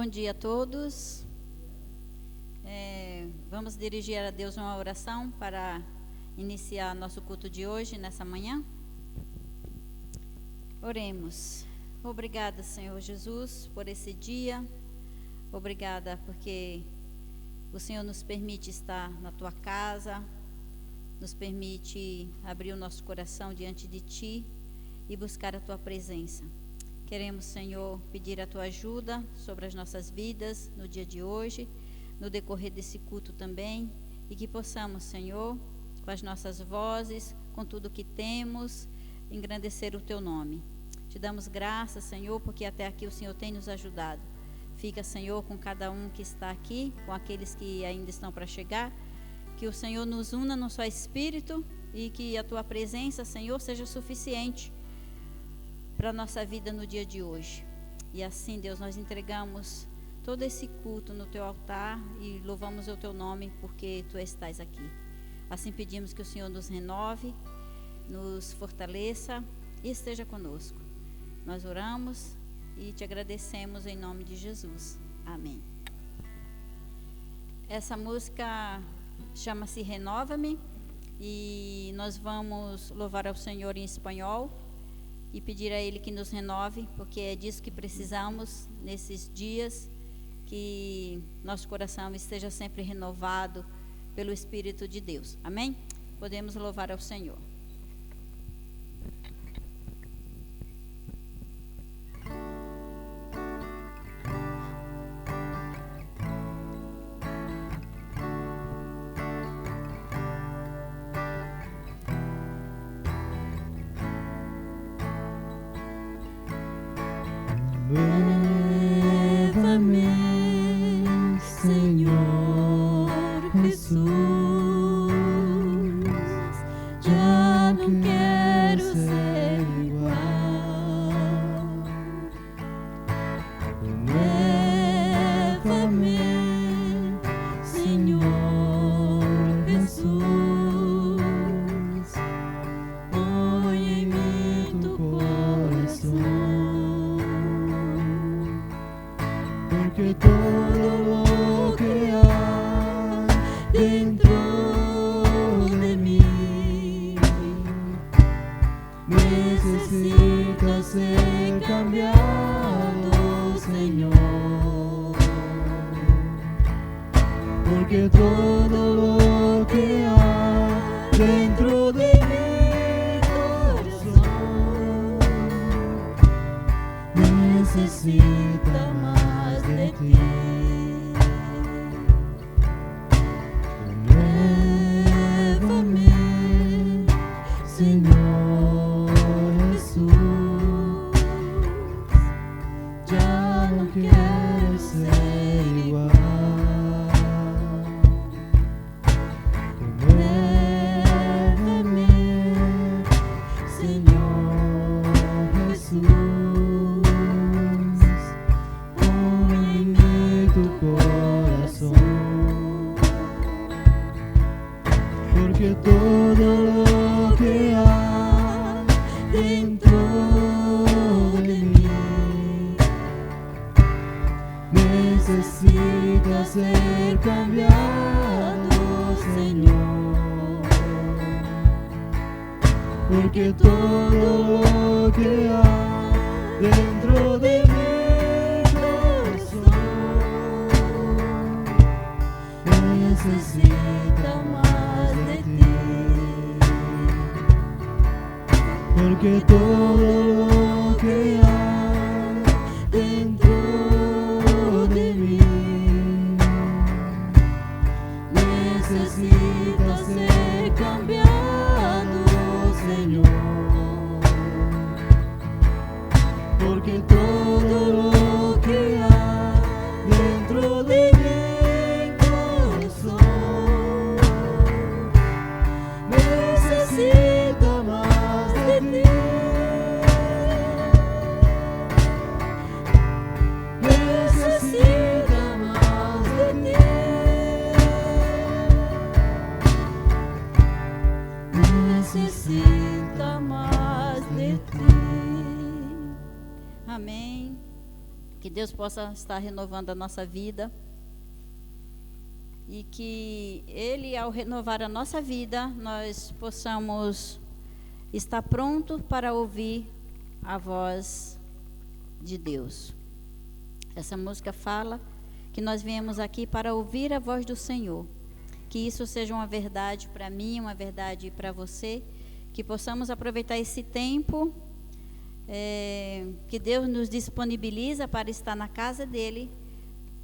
Bom dia a todos. Vamos dirigir a Deus uma oração para iniciar nosso culto de hoje, nessa manhã. Oremos. Obrigada, Senhor Jesus, por esse dia. Obrigada porque o Senhor nos permite estar na Tua casa, nos permite abrir o nosso coração diante de Ti e buscar a Tua presença. Queremos, Senhor, pedir a Tua ajuda sobre as nossas vidas no dia de hoje, no decorrer desse culto também, e que possamos, Senhor, com as nossas vozes, com tudo que temos, engrandecer o Teu nome. Te damos graças, Senhor, porque até aqui o Senhor tem nos ajudado. Fica, Senhor, com cada um que está aqui, com aqueles que ainda estão para chegar, que o Senhor nos una no Seu Espírito e que a Tua presença, Senhor, seja suficiente para a nossa vida no dia de hoje. E assim, Deus, nós entregamos todo esse culto no Teu altar e louvamos o Teu nome porque Tu estás aqui. Assim pedimos que o Senhor nos renove, nos fortaleça e esteja conosco. Nós oramos e Te agradecemos em nome de Jesus. Amém. Essa música chama-se Renova-me e nós vamos louvar ao Senhor em espanhol e pedir a Ele que nos renove, porque é disso que precisamos nesses dias, que nosso coração esteja sempre renovado pelo Espírito de Deus. Amém? Podemos louvar ao Senhor. Leva-me, Senhor Jesus, já não quero ser igual. Leva-me, Senhor Jesus, põe em mim tu coração. Que todo lo que hay dentro de mí necesita ser cambiado, Señor, porque todo lo que hay dentro de mi corazón necesita más de ti. Llévame, Señor Jesús, ya no quiero ser igual. Llévame, Señor Jesús, corazón, porque todo lo que hay dentro de mí necesita ser cambiado, Señor, porque todo lo que hay dentro de mí necesita más de ti, porque todo lo que hay dentro de mí necesita ser cambiado, Señor, porque todo lo que hay dentro de mí necesita más de ti, necesita más de ti, necesita más de ti. Amém. Que Deus possa estar renovando a nossa vida. E que Ele, ao renovar a nossa vida, nós possamos estar prontos para ouvir a voz de Deus. Essa música fala que nós viemos aqui para ouvir a voz do Senhor. Que isso seja uma verdade para mim, uma verdade para você. Que possamos aproveitar esse tempo que Deus nos disponibiliza para estar na casa dEle,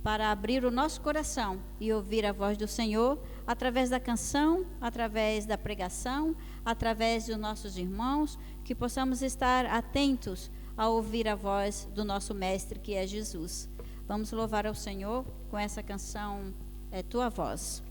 para abrir o nosso coração e ouvir a voz do Senhor através da canção, através da pregação, através dos nossos irmãos, que possamos estar atentos a ouvir a voz do nosso Mestre, que é Jesus. Vamos louvar ao Senhor com essa canção, É Tua Voz.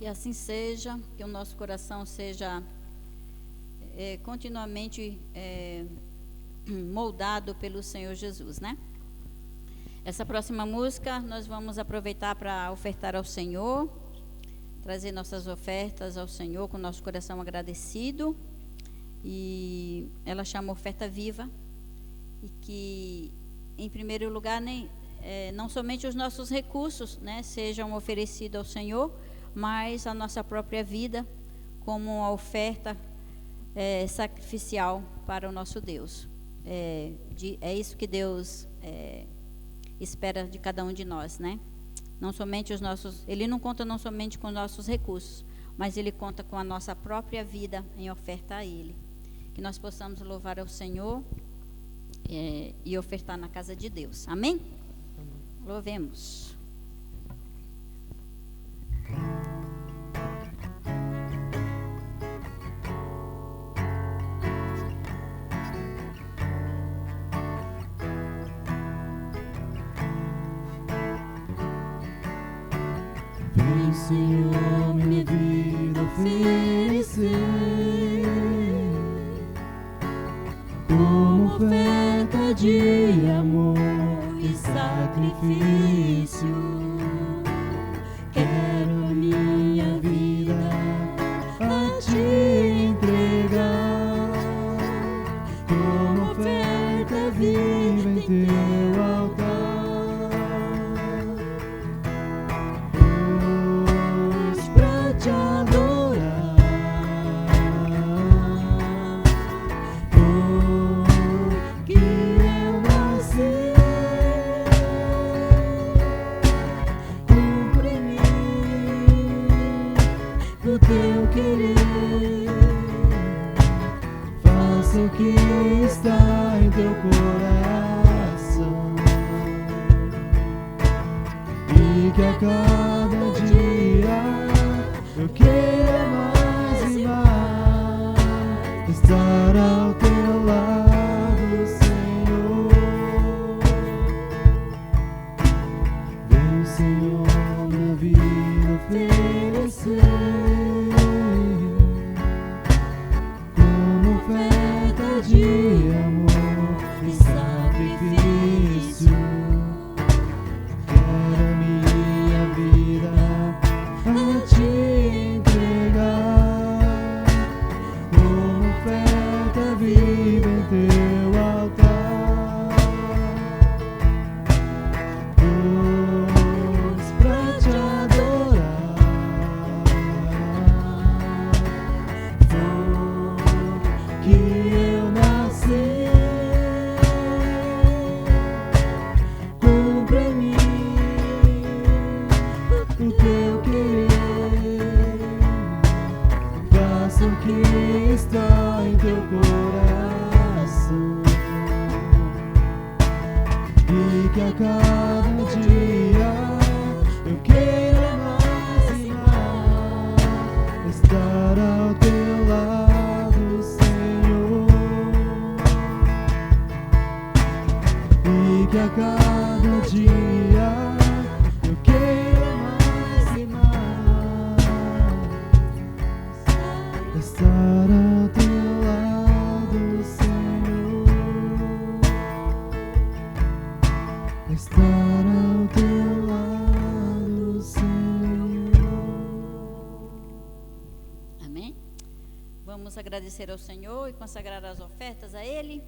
Assim seja, que o nosso coração seja continuamente moldado pelo Senhor Jesus, né? Essa próxima música nós vamos aproveitar para ofertar ao Senhor, trazer nossas ofertas ao Senhor com nosso coração agradecido. E ela chama Oferta Viva, e que, em primeiro lugar, não somente os nossos recursos, né, sejam oferecidos ao Senhor, mas a nossa própria vida como uma oferta sacrificial para o nosso Deus. É isso que Deus espera de cada um de nós, né? Não somente Ele não conta não somente com os nossos recursos, mas Ele conta com a nossa própria vida em oferta a Ele. Que nós possamos louvar ao Senhor e ofertar na casa de Deus. Amém? Louvemos. Vem, Senhor, minha vida oferecer como oferta de amor e sacrifício. Quero a minha vida a te entregar como oferta viva em teu altar. Te adorar, porque eu nasci, cumpre em mim o teu querer, faça o que está em teu coração, e que a cada dia eu quero mais e mais estar ao teu lado, Senhor. Vem, Senhor, minha vida oferecer como oferta de amor e sacrifício. Quero a minha vida a te entregar como oferta viva em teu altar. Pois pra te adorar foi que eu nasci. Cumpre em mim o teu querer, faça o que está em teu coração, e que a cada dia eu queira mais e mais estar ao teu lado, Senhor, e que a cada dia eu queira mais e mais estar ao teu lado, Senhor, estar ao teu lado, Senhor. Amém? Vamos agradecer ao Senhor e consagrar as ofertas a Ele.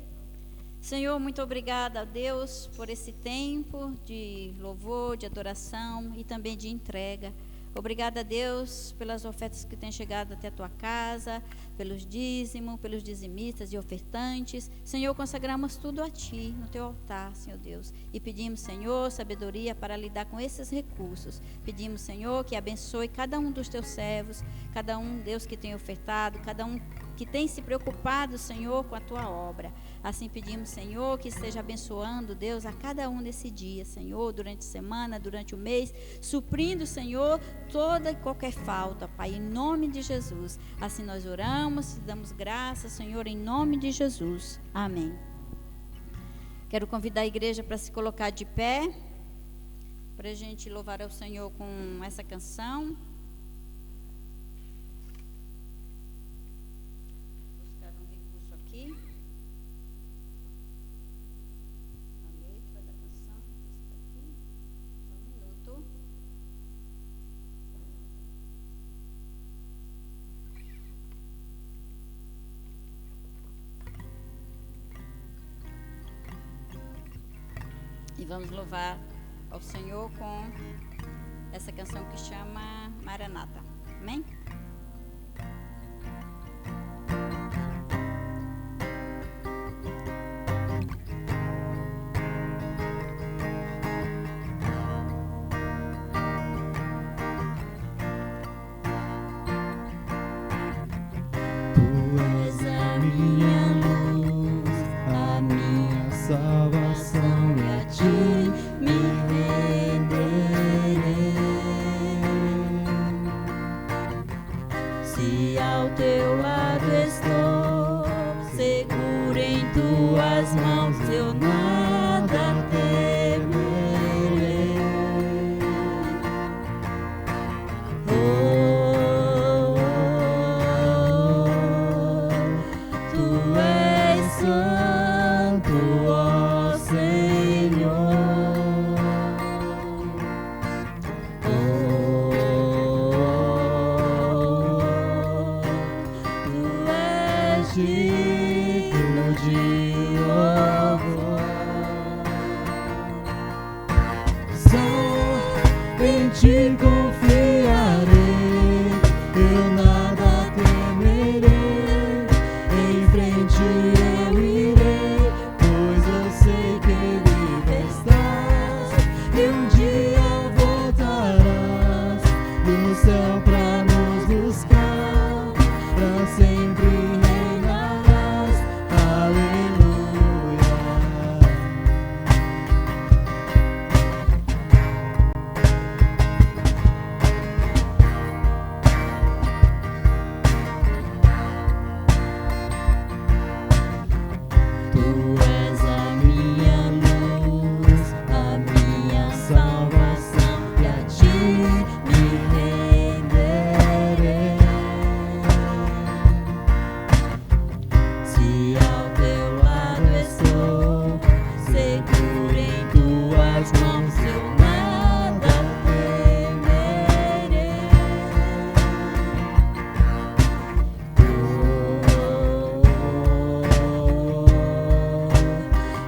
Senhor, muito obrigada a Deus por esse tempo de louvor, de adoração e também de entrega. Obrigada a Deus pelas ofertas que têm chegado até a tua casa, pelos dízimos, pelos dizimistas e ofertantes. Senhor, consagramos tudo a Ti, no Teu altar, Senhor Deus. E pedimos, Senhor, sabedoria para lidar com esses recursos. Pedimos, Senhor, que abençoe cada um dos Teus servos, cada um, Deus, que tem ofertado, cada um que tem se preocupado, Senhor, com a Tua obra. Assim pedimos, Senhor, que esteja abençoando, Deus, a cada um nesse dia, Senhor, durante a semana, durante o mês, suprindo, Senhor, toda e qualquer falta, Pai, em nome de Jesus. Assim nós oramos e damos graças, Senhor, em nome de Jesus. Amém. Quero convidar a igreja para se colocar de pé, para a gente louvar ao Senhor com essa canção. Buscar um recurso aqui. A letra da canção está aqui. Só um minuto. E vamos louvar ao Senhor com essa canção que chama Maranata. Amém? tuas mãos eu nada temerei. Tu és santo, ó Senhor. Tu és digno de louvor. Só em ti confiarei, eu nada temerei. Em frente eu irei, pois eu sei que vivo estás. E um dia voltarás do céu pra nos buscar, pra sempre reinarás. Aleluia. Tu és a minha luz, a minha salvação, e a ti me renderei. Se ao teu lado estou, seguro em tuas mãos, eu nada temerei.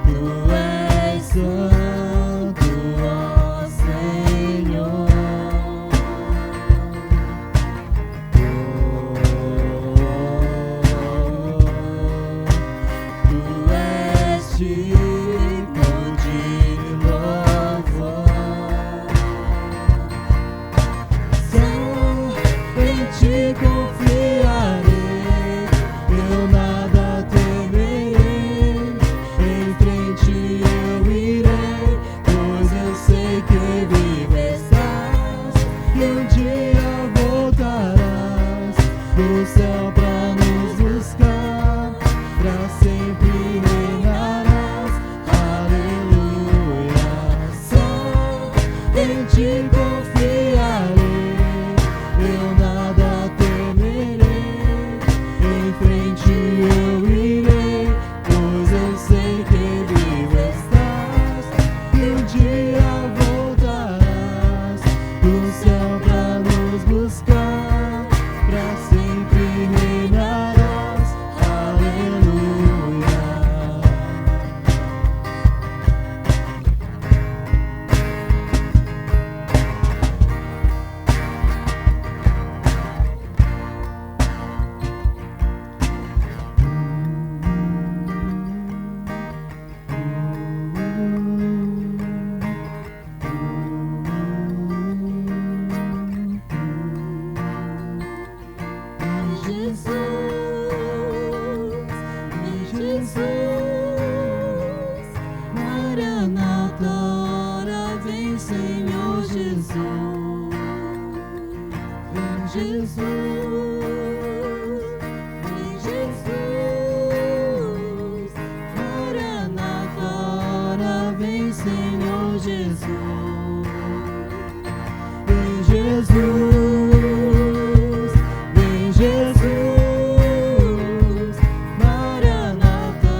Tu és santo, ó Senhor. Tu és digno de louvor. Só em ti confiarei, eu nada temerei. Em frente eu irei, pois eu sei que vivo estás. E um dia voltarás do céu pra nos buscar, pra sempre reinarás. Aleluia. Só em ti confiarei, eu nada temerei. Em frente eu irei, pois eu sei que vivo estás. E um dia voltarás do céu pra nos buscar, pra sempre reinarás. Aleluia. Jesus, Maranata, ora vem, Senhor Jesus. Vem Jesus, vem Jesus, Maranata, ora vem, Senhor Jesus. Vem Jesus, vem Jesus, Maranata,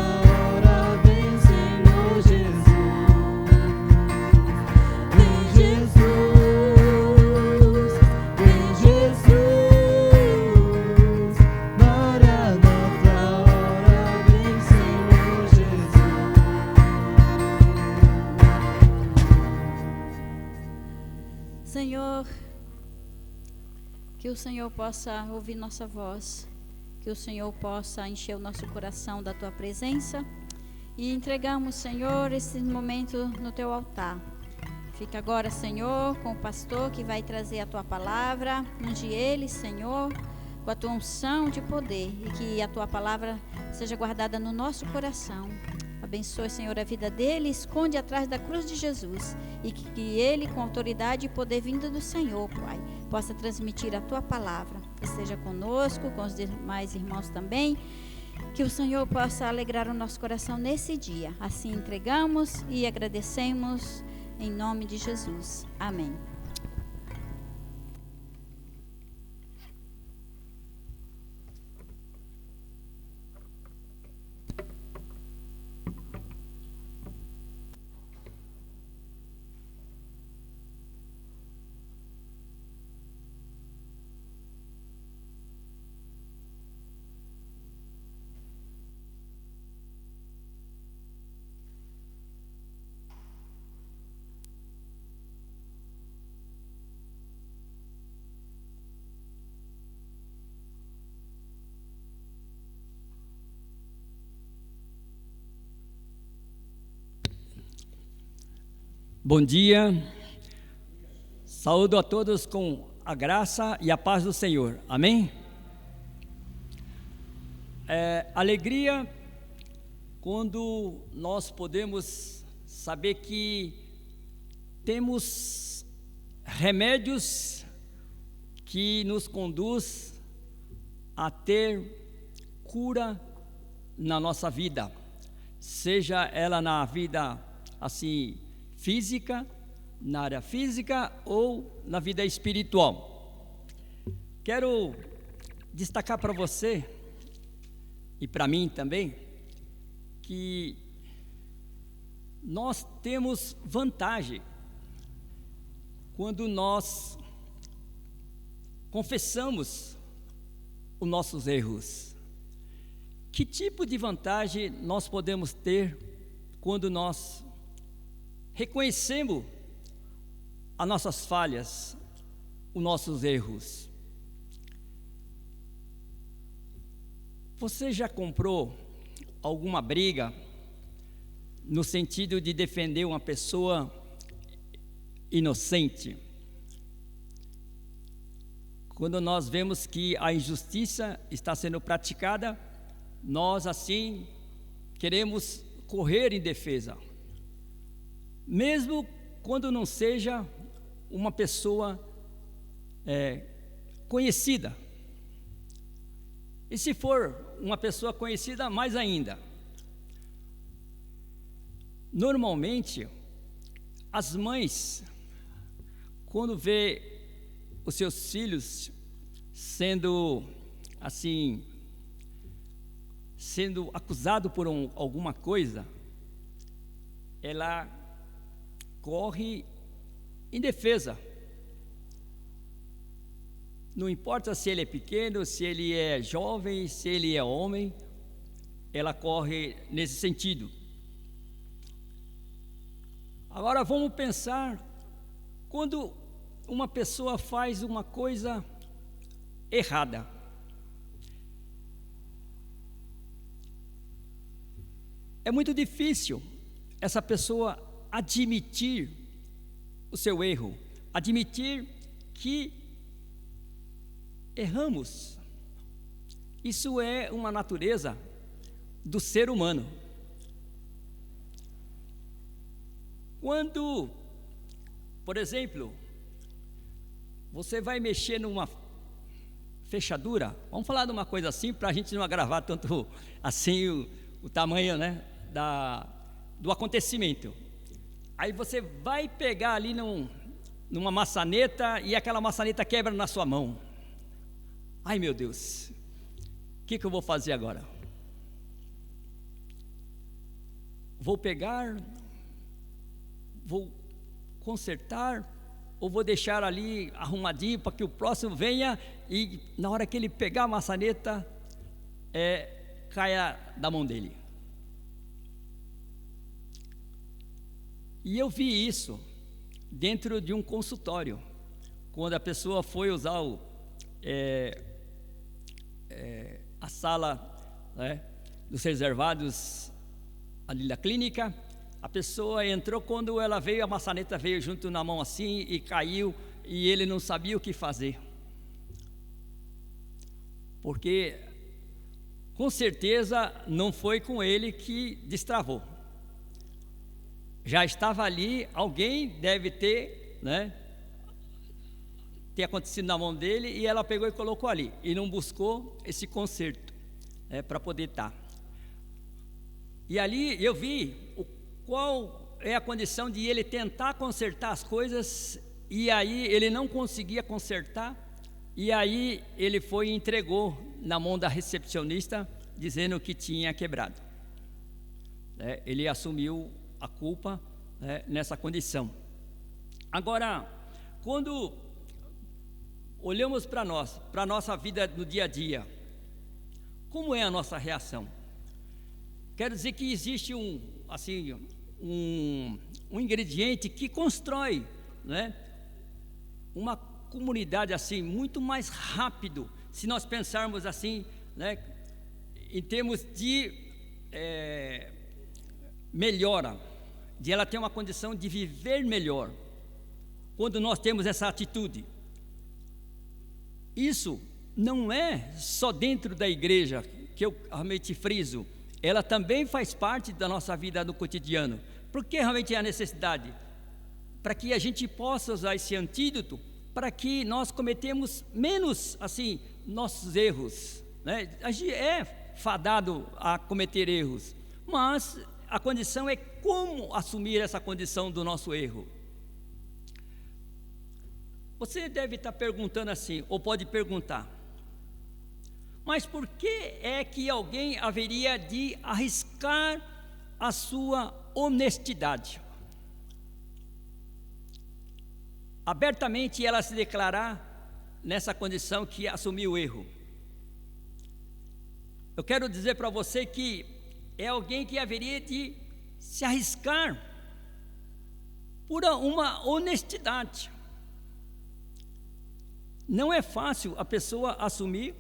ora vem, Senhor Jesus. Vem Jesus, vem Jesus, Maranata, ora vem, Senhor Jesus. Senhor, que o Senhor possa ouvir nossa voz, que o Senhor possa encher o nosso coração da Tua presença e entregamos, Senhor, esse momento no Teu altar. Fica agora, Senhor, com o pastor que vai trazer a Tua palavra, unge ele, Senhor, com a Tua unção de poder e que a Tua palavra seja guardada no nosso coração. Abençoe, Senhor, a vida dele, esconde atrás da cruz de Jesus e que ele, com autoridade e poder vindo do Senhor, Pai, possa transmitir a Tua palavra. Esteja conosco, com os demais irmãos também Que o Senhor possa alegrar o nosso coração nesse dia. Assim entregamos e agradecemos em nome de Jesus. Amém. Bom dia, saúdo a todos com a graça e a paz do Senhor, amém? Alegria quando nós podemos saber que temos remédios que nos conduz a ter cura na nossa vida, seja ela na vida assim física, na área física ou na vida espiritual. Quero destacar para você e para mim também que nós temos vantagem quando nós confessamos os nossos erros. Que tipo de vantagem nós podemos ter quando nós reconhecemos as nossas falhas, os nossos erros? Você já comprou alguma briga no sentido de defender uma pessoa inocente? Quando nós vemos que a injustiça está sendo praticada, nós assim queremos correr em defesa, mesmo quando não seja uma pessoa conhecida. E se for uma pessoa conhecida, mais ainda. Normalmente, as mães, quando vê os seus filhos sendo acusado por alguma coisa, ela corre em defesa. Não importa se ele é pequeno, se ele é jovem, se ele é homem, ela corre nesse sentido. Agora vamos pensar quando uma pessoa faz uma coisa errada. É muito difícil essa pessoa admitir o seu erro, admitir que erramos. Isso é uma natureza do ser humano. Quando, por exemplo, você vai mexer numa fechadura, vamos falar de uma coisa assim para a gente não agravar tanto assim o tamanho, né, do acontecimento. Aí você vai pegar ali numa maçaneta e aquela maçaneta quebra na sua mão. Ai meu Deus, o que eu vou fazer agora? Vou pegar, vou consertar ou vou deixar ali arrumadinho para que o próximo venha e na hora que ele pegar a maçaneta caia da mão dele? E eu vi isso dentro de um consultório, quando a pessoa foi usar a sala, né, dos reservados ali da clínica. A pessoa entrou, quando ela veio, a maçaneta veio junto na mão assim e caiu, e ele não sabia o que fazer, porque com certeza não foi com ele que destravou. Já estava ali, alguém deve ter, ter acontecido na mão dele, e ela pegou e colocou ali, e não buscou esse conserto. para poder estar. E ali eu vi qual é a condição de ele tentar consertar as coisas, e aí ele não conseguia consertar, e aí ele foi e entregou na mão da recepcionista, dizendo que tinha quebrado. Ele assumiu a culpa nessa condição. Agora, quando olhamos para a nossa vida no dia a dia, como é a nossa reação? Quero dizer que existe um ingrediente que constrói, uma comunidade assim muito mais rápido, se nós pensarmos assim, em termos de melhora, de ela ter uma condição de viver melhor, quando nós temos essa atitude. Isso não é só dentro da igreja, que eu realmente friso, ela também faz parte da nossa vida no cotidiano. Porque realmente é a necessidade? Para que a gente possa usar esse antídoto, para que nós cometemos menos assim nossos erros, A gente é fadado a cometer erros, mas a condição é como assumir essa condição do nosso erro. Você deve estar perguntando assim, ou pode perguntar: mas por que é que alguém haveria de arriscar a sua honestidade? Abertamente ela se declarar nessa condição que assumiu o erro. Eu quero dizer para você que é alguém que haveria de se arriscar por uma honestidade. Não é fácil a pessoa assumir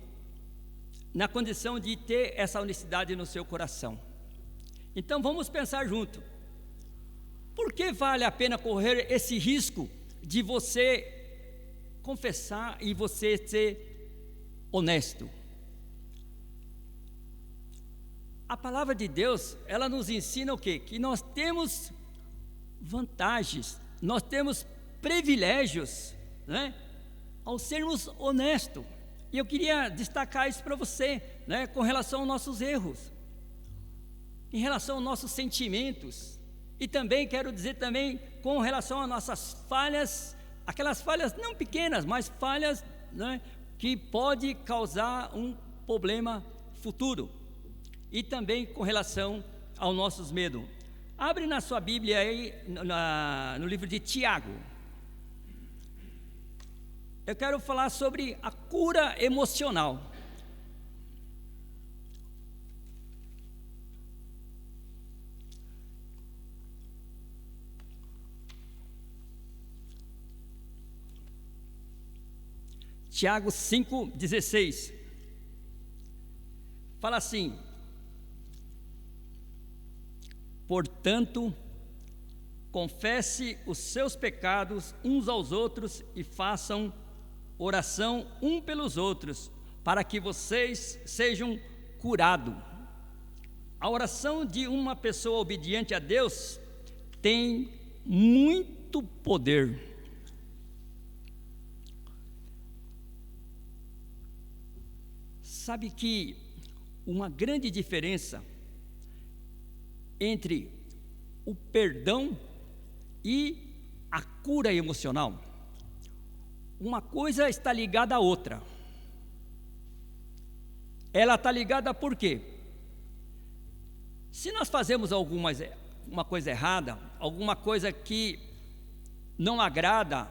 na condição de ter essa honestidade no seu coração. Então vamos pensar junto. Por que vale a pena correr esse risco de você confessar e você ser honesto? A palavra de Deus, ela nos ensina o quê? Que nós temos vantagens, nós temos privilégios, ao sermos honestos. E eu queria destacar isso para você, com relação aos nossos erros, em relação aos nossos sentimentos, e também quero dizer também com relação às nossas falhas, aquelas falhas não pequenas, mas falhas que pode causar um problema futuro, e também com relação aos nossos medos. Abre na sua Bíblia aí, no livro de Tiago. Eu quero falar sobre a cura emocional. Tiago 5,16 fala assim: portanto, confesse os seus pecados uns aos outros e façam oração um pelos outros, para que vocês sejam curados. A oração de uma pessoa obediente a Deus tem muito poder. Sabe que uma grande diferença entre o perdão e a cura emocional, uma coisa está ligada à outra. Ela está ligada por quê? Se nós fazemos uma coisa errada, alguma coisa que não agrada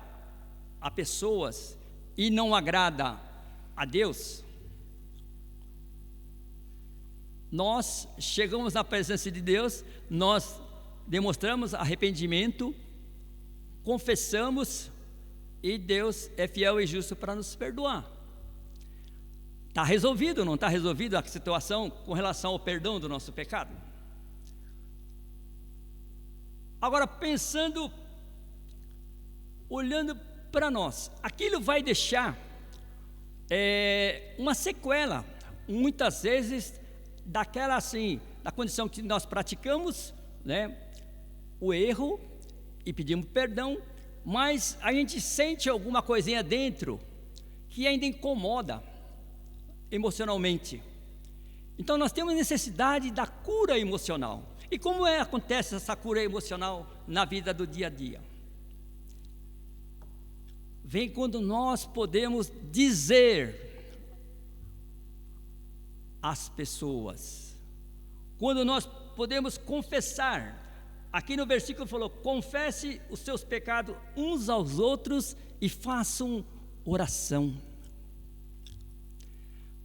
a pessoas e não agrada a Deus, nós chegamos na presença de Deus, nós demonstramos arrependimento, confessamos, e Deus é fiel e justo para nos perdoar. Está resolvido, não está resolvida a situação com relação ao perdão do nosso pecado? Agora, pensando, olhando para nós, aquilo vai deixar uma sequela, muitas vezes, daquela assim, da condição que nós praticamos, o erro, e pedimos perdão, mas a gente sente alguma coisinha dentro que ainda incomoda emocionalmente. Então nós temos necessidade da cura emocional. E como acontece essa cura emocional na vida do dia a dia? Vem quando nós podemos dizer às pessoas, quando nós podemos confessar. Aqui no versículo falou: confesse os seus pecados uns aos outros e façam oração.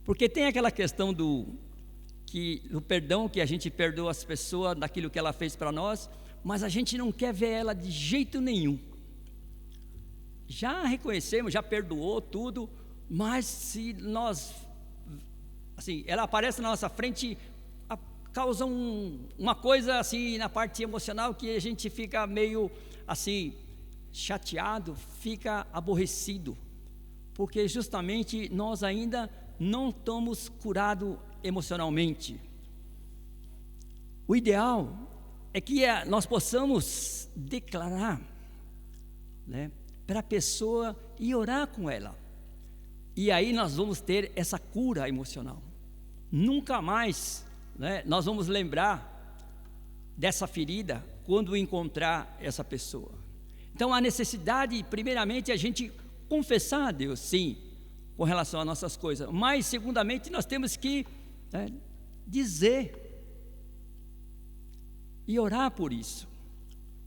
Porque tem aquela questão do perdão, que a gente perdoa as pessoas daquilo que ela fez para nós, mas a gente não quer ver ela de jeito nenhum. Já reconhecemos, já perdoou tudo, mas se nós, assim, ela aparece na nossa frente, causa uma coisa assim na parte emocional que a gente fica meio assim chateado, fica aborrecido, porque justamente nós ainda não estamos curados emocionalmente. O ideal é que nós possamos declarar, né, para a pessoa e orar com ela, e aí nós vamos ter essa cura emocional. Nunca mais, né, nós vamos lembrar dessa ferida quando encontrar essa pessoa. Então a necessidade, primeiramente, é a gente confessar a Deus, sim, com relação às nossas coisas, mas segundamente nós temos que, né, dizer e orar por isso,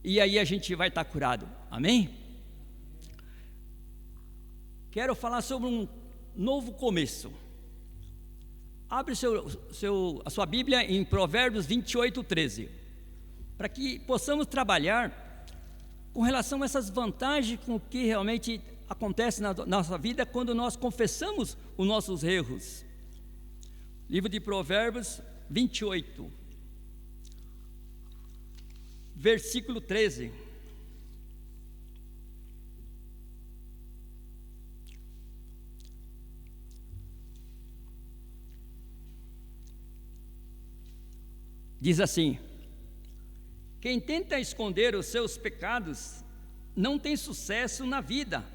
e aí a gente vai estar curado. Amém? Quero falar sobre um novo começo. Abre a sua Bíblia em Provérbios 28:13, para que possamos trabalhar com relação a essas vantagens com que realmente acontece na nossa vida quando nós confessamos os nossos erros. Livro de Provérbios 28, versículo 13. Diz assim: quem tenta esconder os seus pecados não tem sucesso na vida,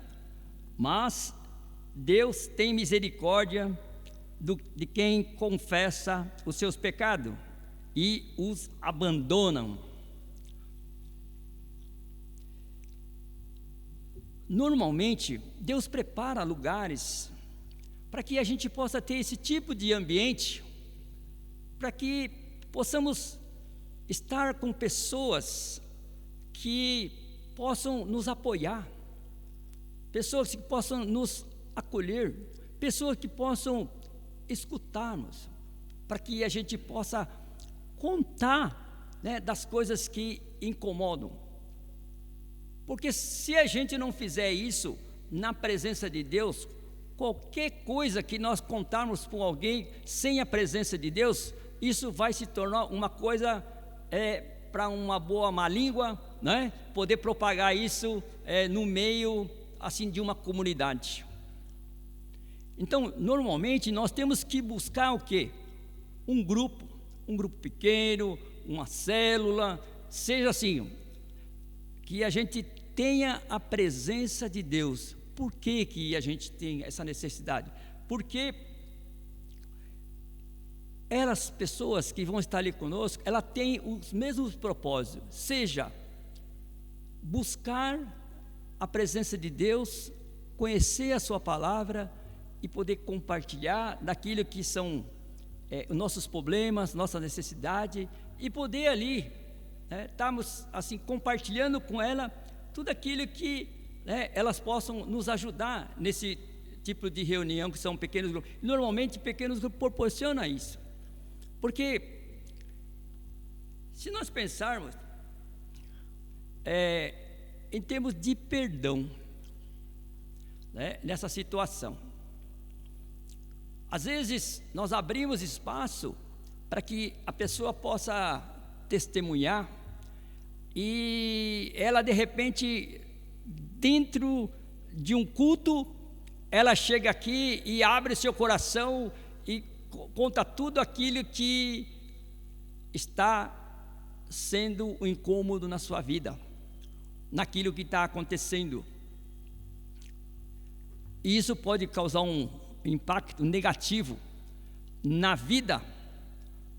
mas Deus tem misericórdia de quem confessa os seus pecados e os abandonam. Normalmente, Deus prepara lugares para que a gente possa ter esse tipo de ambiente, para que possamos estar com pessoas que possam nos apoiar, pessoas que possam nos acolher, pessoas que possam escutar-nos, para que a gente possa contar, né, das coisas que incomodam. Porque se a gente não fizer isso na presença de Deus, qualquer coisa que nós contarmos para alguém sem a presença de Deus, isso vai se tornar uma coisa para uma boa má língua, né? Poder propagar isso no meio assim de uma comunidade. Então, normalmente nós temos que buscar o quê? Um grupo pequeno, uma célula, seja assim, que a gente tenha a presença de Deus. Por que a gente tem essa necessidade? Porque elas, pessoas que vão estar ali conosco, ela tem os mesmos propósitos, seja buscar a presença de Deus, conhecer a sua palavra e poder compartilhar daquilo que são os nossos problemas, nossa necessidade, e poder ali, estarmos assim compartilhando com ela tudo aquilo que elas possam nos ajudar nesse tipo de reunião, que são pequenos grupos. Normalmente pequenos grupos proporcionam isso. Porque se nós pensarmos em termos de perdão, né, nessa situação, às vezes nós abrimos espaço para que a pessoa possa testemunhar, e ela de repente, dentro de um culto, ela chega aqui e abre seu coração e conta tudo aquilo que está sendo um incômodo na sua vida, naquilo que está acontecendo. E isso pode causar um impacto negativo na vida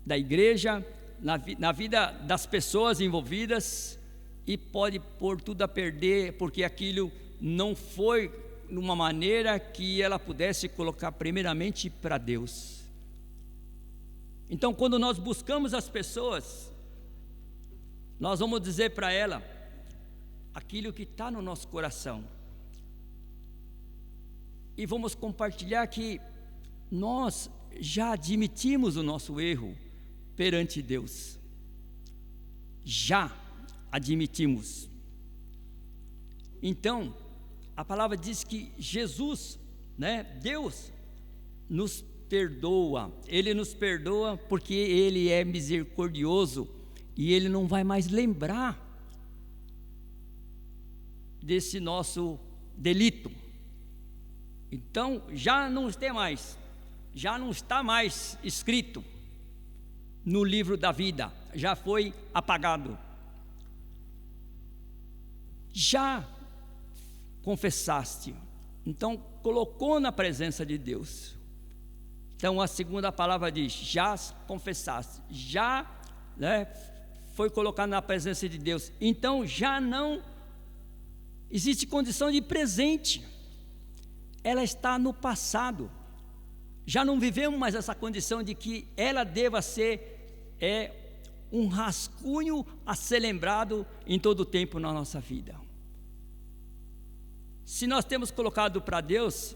da igreja, na vida das pessoas envolvidas, e pode pôr tudo a perder, porque aquilo não foi numa maneira que ela pudesse colocar primeiramente para Deus. Então, quando nós buscamos as pessoas, nós vamos dizer para ela aquilo que está no nosso coração, e vamos compartilhar que nós já admitimos o nosso erro perante Deus. Já admitimos. Então, a palavra diz que Jesus, Deus nos perdoa. Ele nos perdoa porque Ele é misericordioso e Ele não vai mais lembrar desse nosso delito. Então, já não está mais escrito no livro da vida, já foi apagado. Já confessaste, então colocou na presença de Deus. Então a segunda palavra diz: já confessaste, já foi colocado na presença de Deus. Então já não existe condição de presente, ela está no passado. Já não vivemos mais essa condição de que ela deva ser um rascunho a ser lembrado em todo o tempo na nossa vida. Se nós temos colocado para Deus,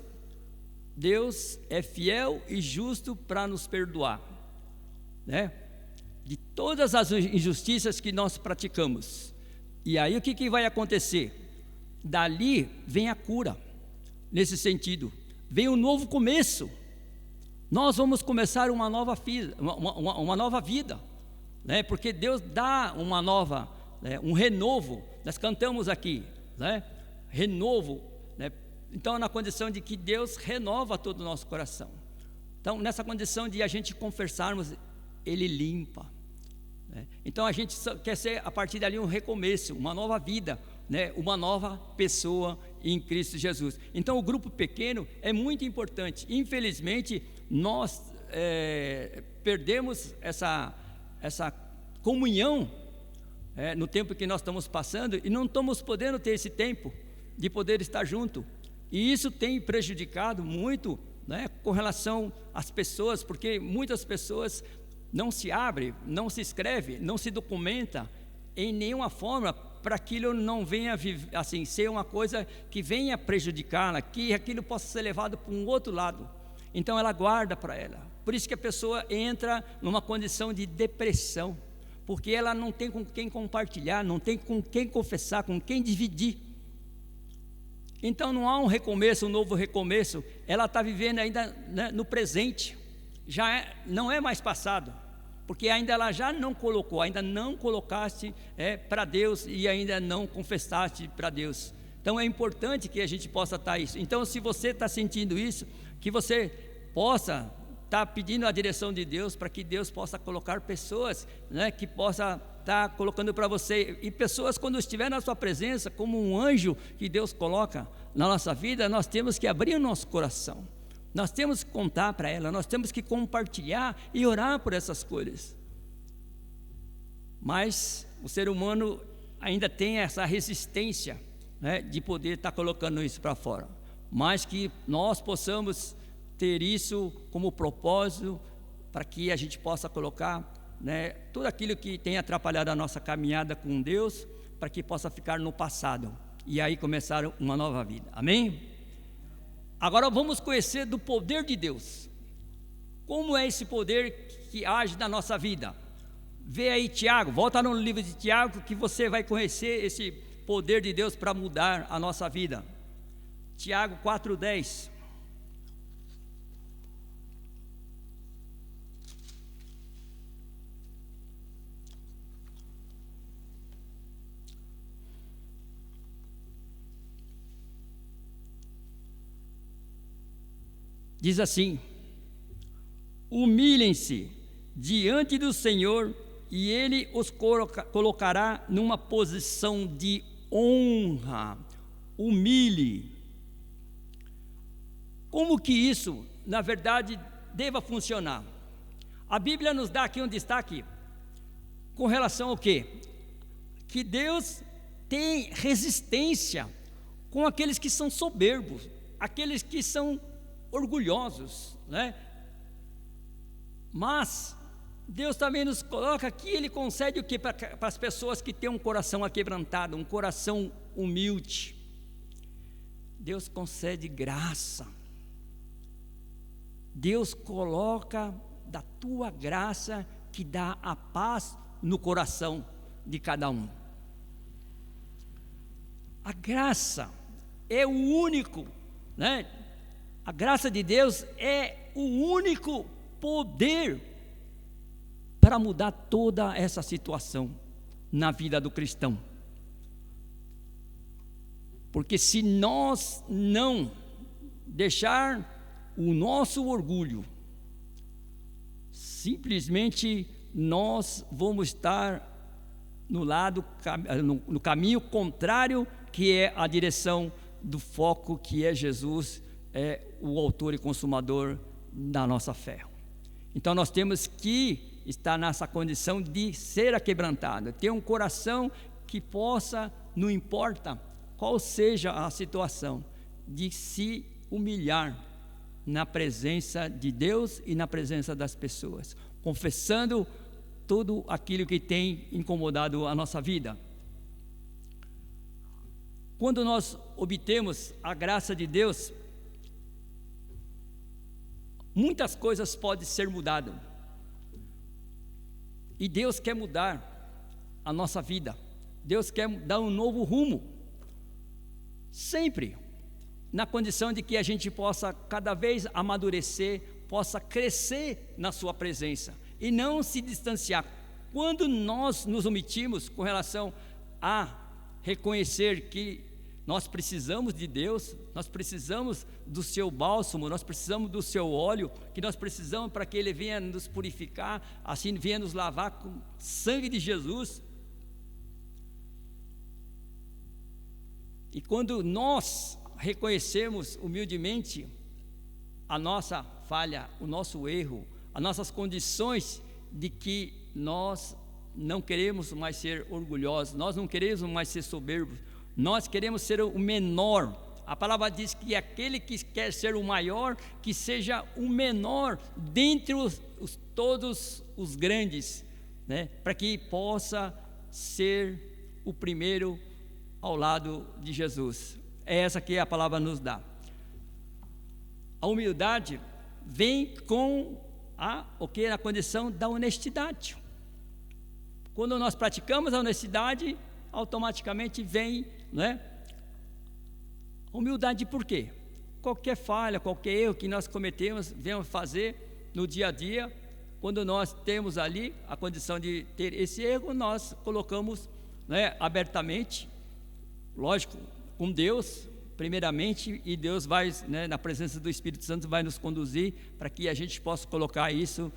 Deus é fiel e justo para nos perdoar, de todas as injustiças que nós praticamos. E aí o que vai acontecer? Dali vem a cura, nesse sentido, vem um novo começo. Nós vamos começar uma nova vida, porque Deus dá uma nova, um renovo. Nós cantamos aqui, renovo, então na condição de que Deus renova todo o nosso coração. Então nessa condição de a gente confessarmos, Ele limpa, então a gente quer ser a partir dali um recomeço, uma nova vida, uma nova pessoa em Cristo Jesus. Então o grupo pequeno é muito importante. Infelizmente nós perdemos essa comunhão no tempo que nós estamos passando, e não estamos podendo ter esse tempo de poder estar junto, e isso tem prejudicado muito, com relação às pessoas, porque muitas pessoas não se abrem, não se escreve, não se documenta em nenhuma forma, para aquilo não venha assim, ser uma coisa que venha prejudicá-la, que aquilo possa ser levado para um outro lado. Então ela guarda para ela. Por isso que a pessoa entra numa condição de depressão, porque ela não tem com quem compartilhar, não tem com quem confessar, com quem dividir. Então não há um recomeço, um novo recomeço. Ela está vivendo ainda no presente, não é mais passado, porque ainda ela já não colocou, ainda não colocaste para Deus, e ainda não confessaste para Deus. Então é importante que a gente possa estar isso. Então, se você está sentindo isso, que você possa estar pedindo a direção de Deus, para que Deus possa colocar pessoas, que possa estar colocando para você, e pessoas, quando estiver na sua presença, como um anjo que Deus coloca na nossa vida, nós temos que abrir o nosso coração, nós temos que contar para ela, nós temos que compartilhar e orar por essas coisas. Mas o ser humano ainda tem essa resistência, de poder estar colocando isso para fora, mas que nós possamos ter isso como propósito, para que a gente possa colocar tudo aquilo que tem atrapalhado a nossa caminhada com Deus, para que possa ficar no passado, e aí começar uma nova vida. Amém? Agora vamos conhecer do poder de Deus. Como é esse poder que age na nossa vida? Vê aí Tiago, volta no livro de Tiago, que você vai conhecer esse poder de Deus para mudar a nossa vida. Tiago 4:10. Diz assim: humilhem-se diante do Senhor, e Ele os colocará numa posição de honra. Humilhe. Como que isso, na verdade, deva funcionar? A Bíblia nos dá aqui um destaque com relação ao quê? Que Deus tem resistência com aqueles que são soberbos, aqueles que são orgulhosos, né? Mas Deus também nos coloca aqui, Ele concede o que para as pessoas que têm um coração aquebrantado, um coração humilde. Deus concede graça. Deus coloca da tua graça que dá a paz no coração de cada um. A graça é o único, né? A graça de Deus é o único poder para mudar toda essa situação na vida do cristão. Porque se nós não deixar o nosso orgulho, simplesmente nós vamos estar no caminho contrário, que é a direção do foco, que é Jesus, é o autor e consumador da nossa fé. Então nós temos que estar nessa condição de ser aquebrantado, ter um coração que possa, não importa qual seja a situação, de se humilhar na presença de Deus e na presença das pessoas, confessando tudo aquilo que tem incomodado a nossa vida. Quando nós obtemos a graça de Deus, muitas coisas podem ser mudadas. E Deus quer mudar a nossa vida. Deus quer dar um novo rumo. Sempre na condição de que a gente possa cada vez amadurecer, possa crescer na sua presença e não se distanciar. Quando nós nos omitimos com relação a reconhecer que nós precisamos de Deus, nós precisamos do seu bálsamo, nós precisamos do seu óleo, que nós precisamos para que Ele venha nos purificar, assim venha nos lavar com o sangue de Jesus. E quando nós reconhecemos humildemente a nossa falha, o nosso erro, as nossas condições de que nós não queremos mais ser orgulhosos, nós não queremos mais ser soberbos, nós queremos ser o menor. A palavra diz que aquele que quer ser o maior, que seja o menor dentre todos os grandes, né? Para que possa ser o primeiro ao lado de Jesus. É essa que a palavra nos dá. A humildade vem com a condição da honestidade. Quando nós praticamos a honestidade, automaticamente vem, né? Humildade. Por quê? Qualquer falha, qualquer erro que nós cometemos, venhamos fazer no dia a dia, quando nós temos ali a condição de ter esse erro, nós colocamos, né, abertamente, lógico, com Deus, primeiramente, e Deus vai, né, na presença do Espírito Santo, vai nos conduzir para que a gente possa colocar isso,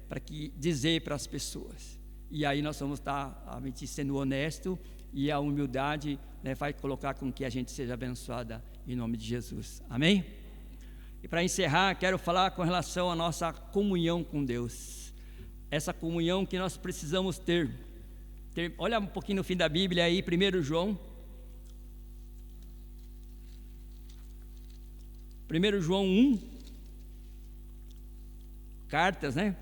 para que dizer para as pessoas. E aí nós vamos estar sendo honesto, e a humildade, né, vai colocar com que a gente seja abençoada em nome de Jesus. Amém? E para encerrar, quero falar com relação à nossa comunhão com Deus. Essa comunhão que nós precisamos ter. Olha um pouquinho no fim da Bíblia aí, 1 João. 1 João 1, cartas, né?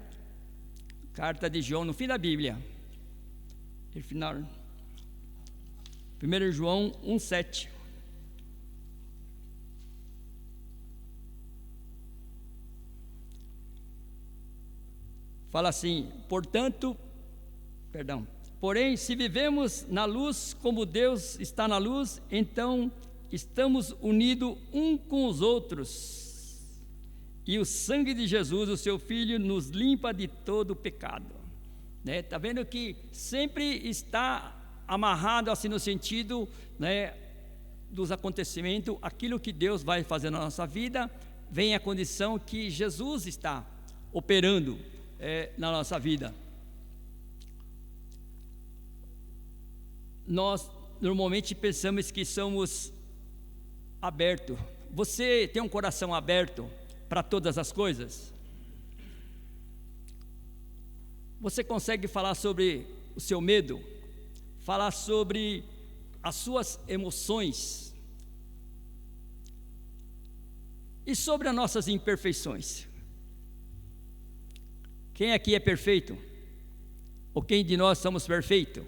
Carta de João, no fim da Bíblia. No final, 1 João 1,7. Fala assim: porém, se vivemos na luz como Deus está na luz, então estamos unidos um com os outros, e o sangue de Jesus, o seu Filho, nos limpa de todo o pecado. Né? Está vendo que sempre está amarrado assim no sentido, né, dos acontecimentos, aquilo que Deus vai fazer na nossa vida, vem a condição que Jesus está operando na nossa vida. Nós normalmente pensamos que somos abertos. Você tem um coração aberto para todas as coisas? Você consegue falar sobre o seu medo? Falar sobre as suas emoções? E sobre as nossas imperfeições? Quem aqui é perfeito? Ou quem de nós somos perfeitos?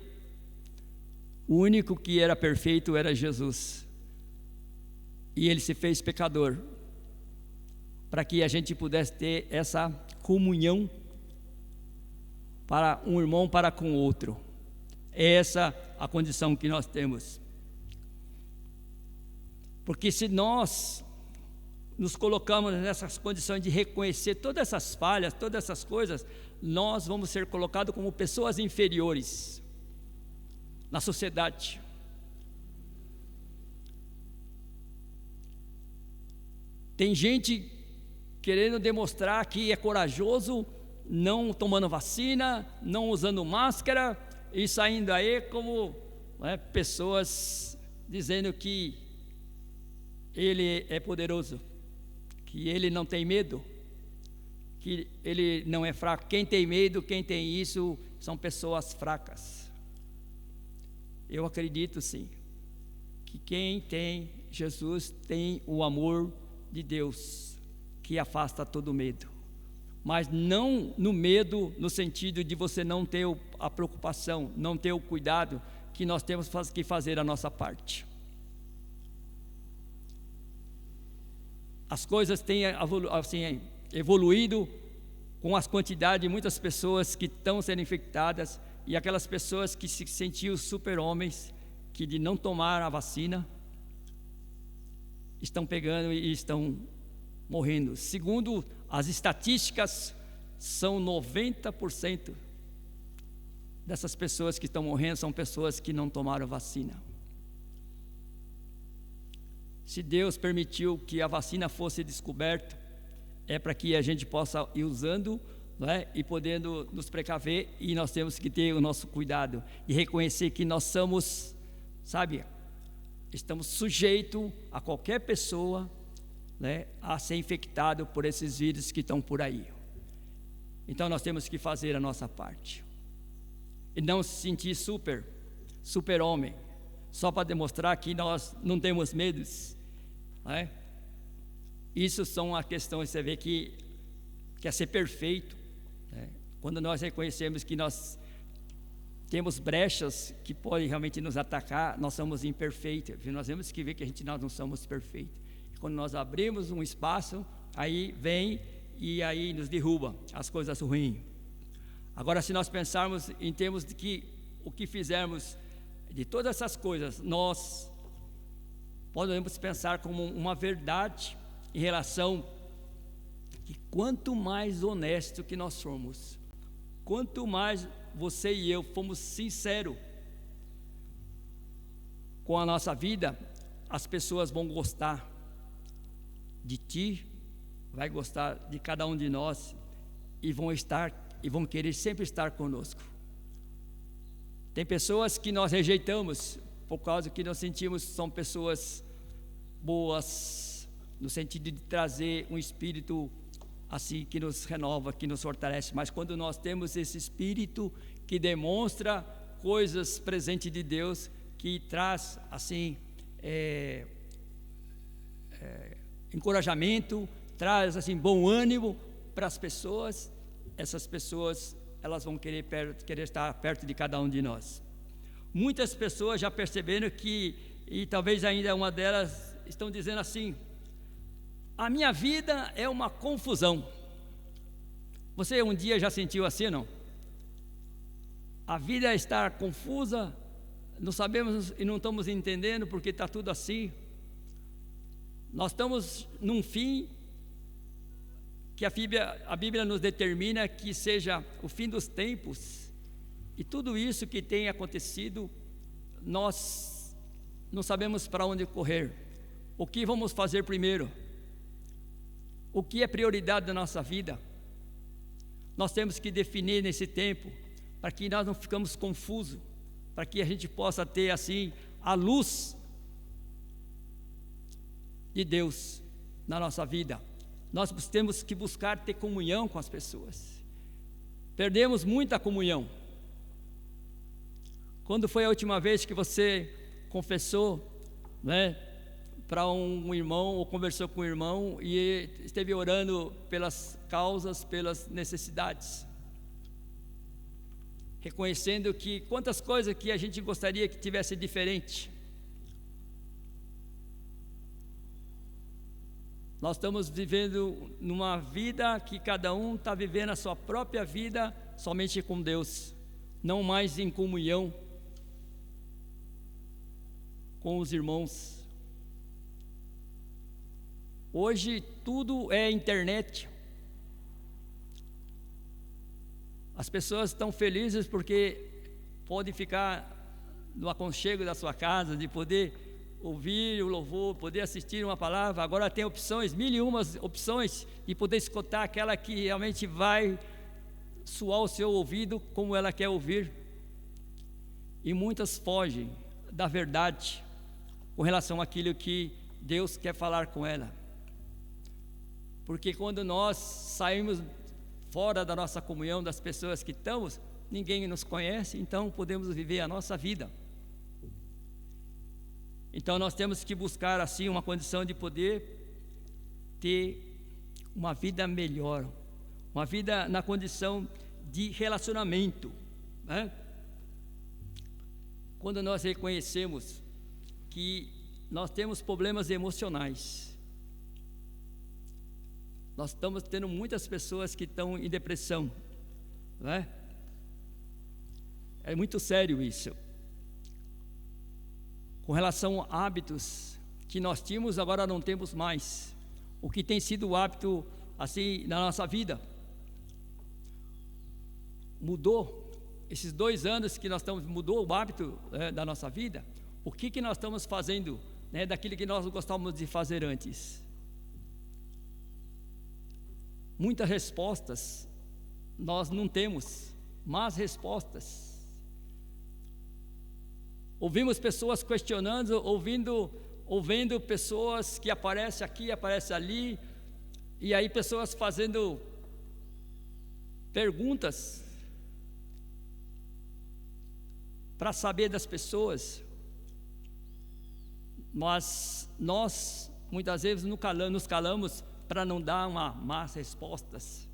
O único que era perfeito era Jesus. E Ele se fez pecador, para que a gente pudesse ter essa comunhão para um irmão para com o outro. É essa a condição que nós temos. Porque se nós nos colocamos nessas condições de reconhecer todas essas falhas, todas essas coisas, nós vamos ser colocados como pessoas inferiores na sociedade. Tem gente querendo demonstrar que é corajoso, não tomando vacina, não usando máscara e saindo aí como pessoas dizendo que ele é poderoso, que ele não tem medo, que ele não é fraco. Quem tem medo, quem tem isso, são pessoas fracas. Eu acredito sim, que quem tem Jesus tem o amor de Deus, que afasta todo medo. Mas não no medo, no sentido de você não ter a preocupação, não ter o cuidado, que nós temos que fazer a nossa parte. As coisas têm evoluído com as quantidades de muitas pessoas que estão sendo infectadas, e aquelas pessoas que se sentiam super-homens, que de não tomar a vacina, estão pegando e estão morrendo. Segundo as estatísticas, são 90% dessas pessoas que estão morrendo são pessoas que não tomaram vacina. Se Deus permitiu que a vacina fosse descoberta, é para que a gente possa ir usando, e podendo nos precaver, e nós temos que ter o nosso cuidado e reconhecer que nós somos, estamos sujeitos a qualquer pessoa, a ser infectado por esses vírus que estão por aí. Então nós temos que fazer a nossa parte e não se sentir super homem, só para demonstrar que nós não temos medos, Isso são as questões, você vê que quer ser perfeito, quando nós reconhecemos que nós temos brechas que podem realmente nos atacar, nós somos imperfeitos. Nós temos que ver que nós não somos perfeitos. E quando nós abrimos um espaço, aí vem e aí nos derruba as coisas ruins. Agora, se nós pensarmos em termos de que o que fizermos de todas essas coisas, nós podemos pensar como uma verdade em relação que quanto mais honesto que nós somos, quanto mais você e eu fomos sinceros com a nossa vida, as pessoas vão gostar de ti, vai gostar de cada um de nós e vão querer sempre estar conosco. Tem pessoas que nós rejeitamos por causa que nós sentimos que são pessoas boas, no sentido de trazer um espírito assim que nos renova, que nos fortalece. Mas quando nós temos esse espírito que demonstra coisas presentes de Deus, que traz assim encorajamento, traz assim bom ânimo para as pessoas, essas pessoas elas vão querer estar perto de cada um de nós. Muitas pessoas já perceberam que, e talvez ainda uma delas estão dizendo assim: a minha vida é uma confusão. Você um dia já sentiu assim, não? A vida está confusa, não sabemos e não estamos entendendo porque está tudo assim. Nós estamos num fim que a Bíblia nos determina que seja o fim dos tempos, e tudo isso que tem acontecido, nós não sabemos para onde correr. O que vamos fazer primeiro? O que é prioridade da nossa vida? Nós temos que definir nesse tempo, para que nós não ficamos confusos, para que a gente possa ter assim a luz de Deus na nossa vida. Nós temos que buscar ter comunhão com as pessoas. Perdemos muita comunhão. Quando foi a última vez que você confessou, né, para um irmão, ou conversou com um irmão e esteve orando pelas causas, pelas necessidades? Reconhecendo que quantas coisas que a gente gostaria que tivesse diferente. Nós estamos vivendo numa vida que cada um está vivendo a sua própria vida somente com Deus, não mais em comunhão com os irmãos. Hoje tudo é internet. As pessoas estão felizes porque podem ficar no aconchego da sua casa, de poder ouvir o louvor, poder assistir uma palavra. Agora tem opções, 1001 opções, e poder escutar aquela que realmente vai suar o seu ouvido como ela quer ouvir. E muitas fogem da verdade com relação àquilo que Deus quer falar com ela. Porque quando nós saímos fora da nossa comunhão, das pessoas que estamos, ninguém nos conhece, então podemos viver a nossa vida. Então nós temos que buscar assim uma condição de poder ter uma vida melhor, uma vida na condição de relacionamento, né? Quando nós reconhecemos que nós temos problemas emocionais, nós estamos tendo muitas pessoas que estão em depressão, né? É muito sério isso. Com relação a hábitos que nós tínhamos, agora não temos mais. O que tem sido o hábito assim na nossa vida mudou. Esses 2 anos que nós estamos, mudou o hábito da nossa vida. O que nós estamos fazendo, né, daquilo que nós gostávamos de fazer antes? Muitas respostas nós não temos, más respostas. Ouvimos pessoas questionando, ouvindo pessoas que aparecem aqui, aparecem ali, e aí pessoas fazendo perguntas para saber das pessoas, mas nós muitas vezes nos calamos para não dar más respostas,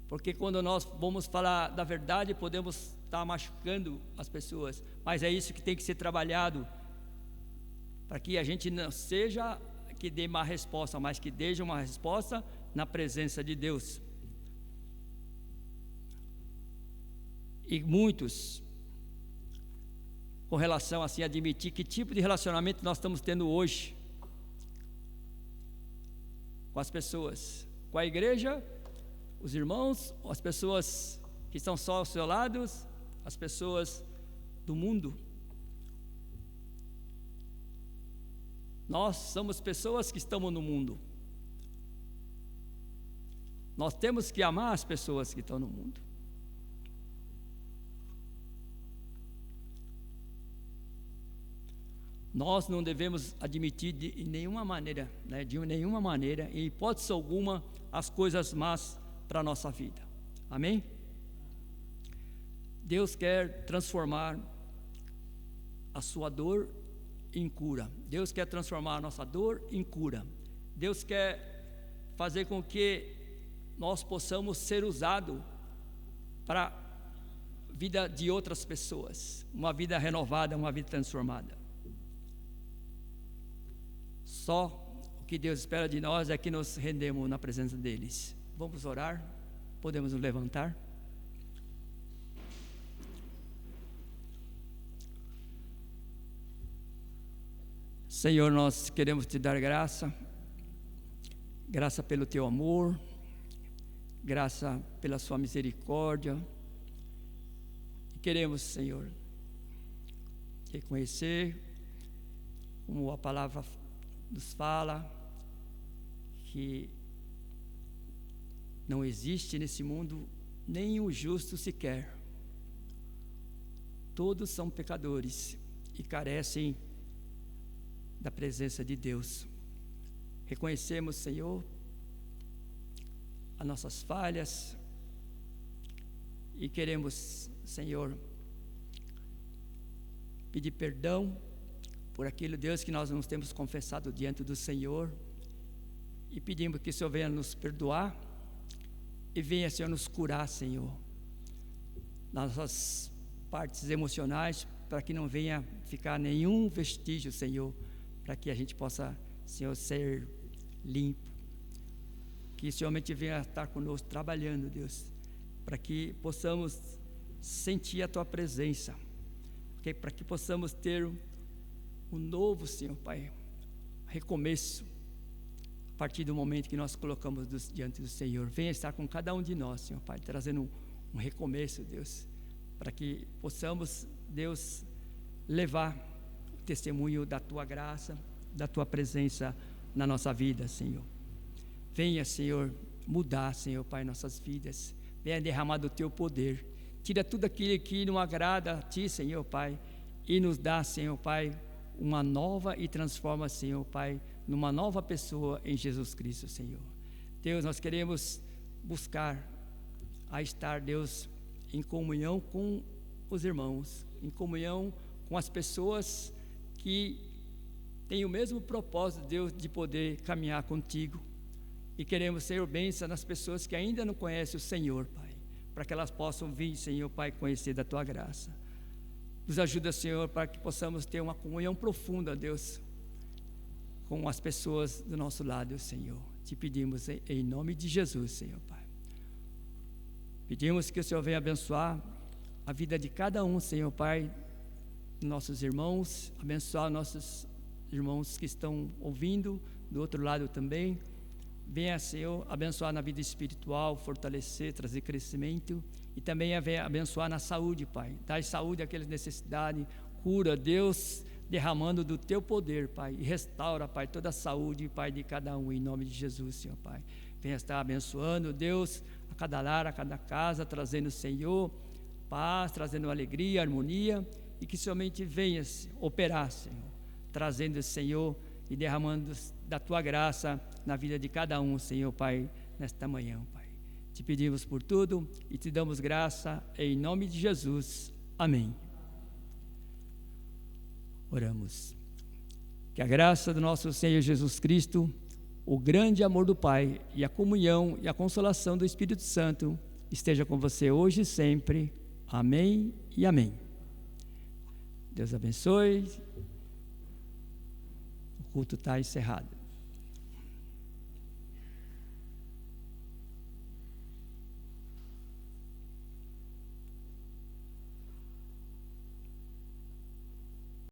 porque quando nós vamos falar da verdade, podemos estar machucando as pessoas, mas é isso que tem que ser trabalhado, para que a gente não seja que dê má resposta, mas que dê uma resposta na presença de Deus. E muitos, com relação assim a admitir que tipo de relacionamento nós estamos tendo hoje com as pessoas, com a igreja, os irmãos, as pessoas que estão só ao seu lado, as pessoas do mundo. Nós somos pessoas que estamos no mundo. Nós temos que amar as pessoas que estão no mundo. Nós não devemos admitir de nenhuma maneira, né, em hipótese alguma, as coisas más para a nossa vida. Amém? Deus quer transformar a sua dor em cura. Deus quer transformar a nossa dor em cura. Deus quer fazer com que nós possamos ser usados para a vida de outras pessoas, uma vida renovada, uma vida transformada. Só o que Deus espera de nós é que nos rendemos na presença deles. Vamos orar? Podemos nos levantar? Senhor, nós queremos te dar graça pelo teu amor, graça pela sua misericórdia. E queremos, Senhor, reconhecer, como a palavra nos fala, que não existe nesse mundo nenhum justo sequer. Todos são pecadores e carecem da presença de Deus. Reconhecemos, Senhor, as nossas falhas e queremos, Senhor, pedir perdão por aquilo, Deus, que nós não temos confessado diante do Senhor, e pedimos que o Senhor venha nos perdoar e venha, Senhor, nos curar, Senhor, nas nossas partes emocionais, para que não venha ficar nenhum vestígio, Senhor, para que a gente possa, Senhor, ser limpo. Que o Senhor venha estar conosco, trabalhando, Deus, para que possamos sentir a Tua presença, para que possamos ter um novo, Senhor Pai, recomeço, a partir do momento que nós colocamos diante do Senhor. Venha estar com cada um de nós, Senhor Pai, trazendo um recomeço, Deus, para que possamos, Deus, levar o testemunho da Tua graça, da Tua presença na nossa vida, Senhor. Venha, Senhor, mudar, Senhor Pai, nossas vidas. Venha derramar do Teu poder. Tira tudo aquilo que não agrada a Ti, Senhor Pai, e nos dá, Senhor Pai, uma nova, e transforma, Senhor Pai, numa nova pessoa em Jesus Cristo, Senhor. Deus, nós queremos buscar a estar, Deus, em comunhão com os irmãos, em comunhão com as pessoas que têm o mesmo propósito, Deus, de poder caminhar contigo. E queremos ser bênção nas pessoas que ainda não conhecem o Senhor, Pai, para que elas possam vir, Senhor Pai, conhecer da Tua graça. Nos ajuda, Senhor, para que possamos ter uma comunhão profunda, Deus, com as pessoas do nosso lado, Senhor. Te pedimos em nome de Jesus, Senhor Pai. Pedimos que o Senhor venha abençoar a vida de cada um, Senhor Pai, nossos irmãos, abençoar nossos irmãos que estão ouvindo do outro lado também. Venha, Senhor, abençoar na vida espiritual, fortalecer, trazer crescimento, e também venha abençoar na saúde, Pai. Dá saúde àquelas necessidades, cura, Deus, derramando do Teu poder, Pai, e restaura, Pai, toda a saúde, Pai, de cada um, em nome de Jesus, Senhor Pai. Venha estar abençoando, Deus, a cada lar, a cada casa, trazendo, Senhor, paz, trazendo alegria, harmonia, e que somente venha operar, Senhor, trazendo, Senhor, e derramando da Tua graça na vida de cada um, Senhor Pai, nesta manhã, Pai. Te pedimos por tudo e Te damos graça em nome de Jesus. Amém. Oramos. Que a graça do nosso Senhor Jesus Cristo, o grande amor do Pai e a comunhão e a consolação do Espírito Santo esteja com você hoje e sempre. Amém e amém. Deus abençoe. O culto está encerrado.